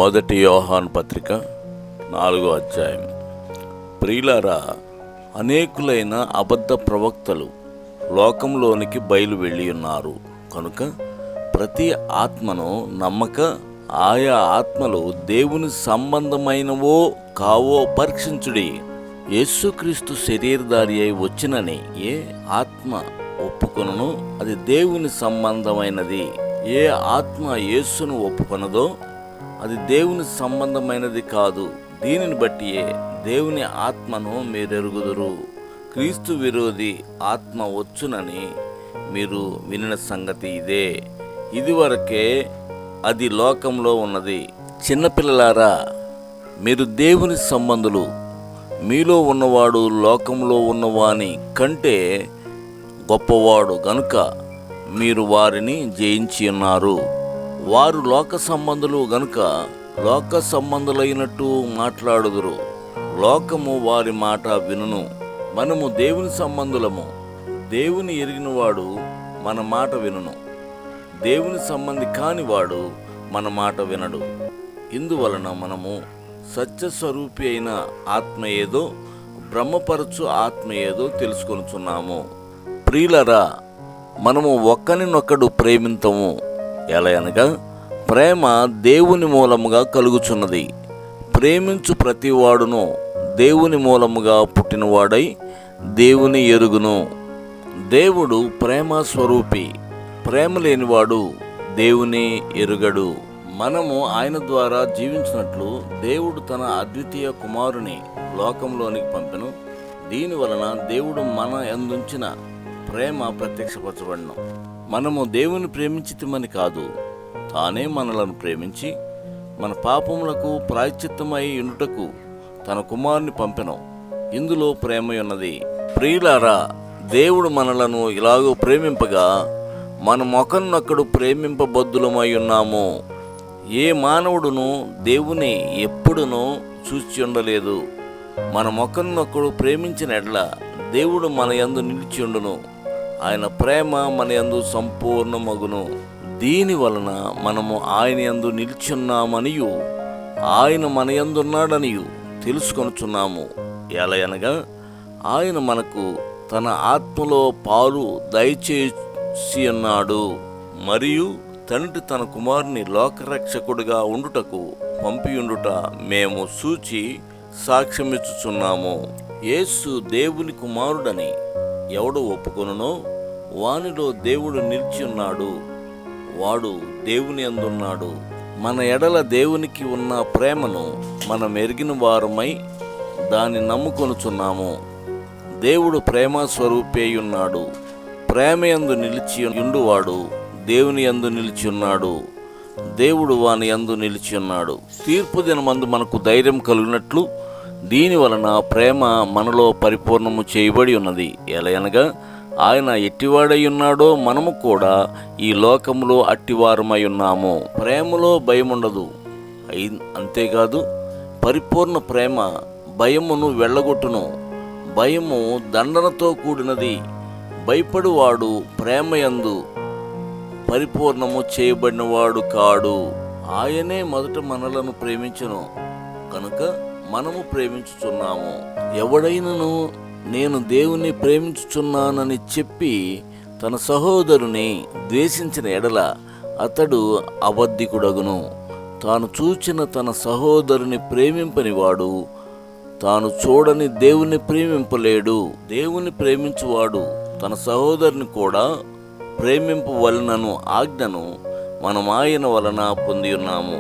మొదటి యోహాను పత్రిక 4వ అధ్యాయం. ప్రియులారా, అనేకులైన అబద్ధ ప్రవక్తలు లోకంలోనికి బయలు వెళ్ళి ఉన్నారు కనుక ప్రతి ఆత్మను నమ్మక ఆయా ఆత్మలు దేవుని సంబంధమైనవో కావో పరీక్షించుడి. యేసుక్రీస్తు శరీరధారి అయి వచ్చినని ఏ ఆత్మ ఒప్పుకొనునో అది దేవుని సంబంధమైనది. ఏ ఆత్మ యేసును ఒప్పుకొనదో అది దేవుని సంబంధమైనది కాదు. దీనిని బట్టియే దేవుని ఆత్మను మీరెరుగుదురు. క్రీస్తు విరోధి ఆత్మ వచ్చునని మీరు వినిన సంగతి ఇదే. ఇదివరకే అది లోకంలో ఉన్నది. చిన్నపిల్లలారా, మీరు దేవుని సంబంధులు. మీలో ఉన్నవాడు లోకంలో ఉన్నవాని కంటే గొప్పవాడు గనుక మీరు వారిని జయించి ఉన్నారు. వారు లోక సంబంధులు గనుక లోక సంబంధులైనట్టు మాట్లాడుదురు. లోకము వారి మాట వినును. మనము దేవుని సంబంధులము. దేవుని ఎరిగినవాడు మన మాట వినును. దేవుని సంబంధి కానివాడు మన మాట వినడు. ఇందువలన మనము సత్యస్వరూపి అయిన ఆత్మ ఏదో, బ్రహ్మపరచు ఆత్మ ఏదో తెలుసుకొనుచున్నాము. ప్రియులరా, మనము ఒక్కనినొక్కడు ప్రేమింతము. ఎలయనగా ప్రేమ దేవుని మూలముగా కలుగుచున్నది. ప్రేమించు ప్రతివాడును దేవుని మూలముగా పుట్టినవాడై దేవుని ఎరుగును. దేవుడు ప్రేమ స్వరూపి. ప్రేమ లేనివాడు దేవుని ఎరుగడు. మనము ఆయన ద్వారా జీవించినట్లు దేవుడు తన అద్వితీయ కుమారుని లోకంలోనికి పంపెను. దీని వలన దేవుడు మన యందుంచిన ప్రేమ ప్రత్యక్షపరచబడను. మనము దేవుని ప్రేమించితిమని కాదు, తానే మనలను ప్రేమించి మన పాపములకు ప్రాయశ్చిత్తమై ఉండుటకు తన కుమారుని పంపెను. ఇందులో ప్రేమ ఉన్నది. ప్రియులారా, దేవుడు మనలను ఇలాగో ప్రేమింపగా మనం ఒకరినొకడు ప్రేమింపబద్ధులమై ఉన్నాము. ఏ మానవుడును దేవుని ఎప్పుడునూ చూచి ఉండలేదు. మనం ఒకరినొకడు ప్రేమించిన ఎడల దేవుడు మన యందు నిలిచి ఉండును. ఆయన ప్రేమ మన యందు సంపూర్ణమగును. దీని వలన మనము ఆయన యందు నిలిచున్నామనియు ఆయన మన యందున్నాడనియు తెలుసుకొనుచున్నాము. ఎలయనగా ఆయన మనకు తన ఆత్మలో పాలు దయచేసి ఉన్నాడు. మరియు తండ్రి తన కుమారుని లోకరక్షకుడిగా ఉండుటకు పంపియుండుట మేము చూచి సాక్ష్యమిచ్చుచున్నాము. యేసు దేవుని కుమారుడని ఎవడు ఒప్పుకొనునో వానిలో దేవుడు నిలిచి ఉన్నాడు. వాడు దేవుని యందున్నాడు. మన ఎడల దేవునికి ఉన్న ప్రేమను మనం ఎరిగిన వారమై దాన్ని నమ్ముకొనుచున్నాము. దేవుడు ప్రేమ స్వరూపి అయి ఉన్నాడు. ప్రేమ యందు నిలిచి ఉండువాడు దేవుని యందు నిలిచి ఉన్నాడు. దేవుడు వాని యందు నిలిచి ఉన్నాడు. తీర్పు దినమందు మనకు ధైర్యం కలిగినట్లు దీని వలన ప్రేమ మనలో పరిపూర్ణము చేయబడి ఉన్నది. ఎలయనగా ఆయన ఎట్టివాడై ఉన్నాడో మనము కూడా ఈ లోకములో అట్టివారమై ఉన్నాము. ప్రేమలో భయముండదు. అంతేకాదు, పరిపూర్ణ ప్రేమ భయమును వెళ్ళగొట్టును. భయము దండనతో కూడినది. భయపడువాడు ప్రేమయందు పరిపూర్ణము చేయబడినవాడు కాడు. ఆయనే మొదట మనలను ప్రేమించెను కనుక మనము ప్రేమించుచున్నాము. ఎవడైనను నేను దేవుని ప్రేమించుచున్నానని చెప్పి తన సహోదరుని ద్వేషించిన ఎడల అతడు అబద్ధికుడగును. తాను చూచిన తన సహోదరుని ప్రేమింపనివాడు తాను చూడని దేవుని ప్రేమింపలేడు. దేవుని ప్రేమించువాడు తన సహోదరుని కూడా ప్రేమింపవలనను ఆజ్ఞను మనం ఆయన వలన పొంది ఉన్నాము.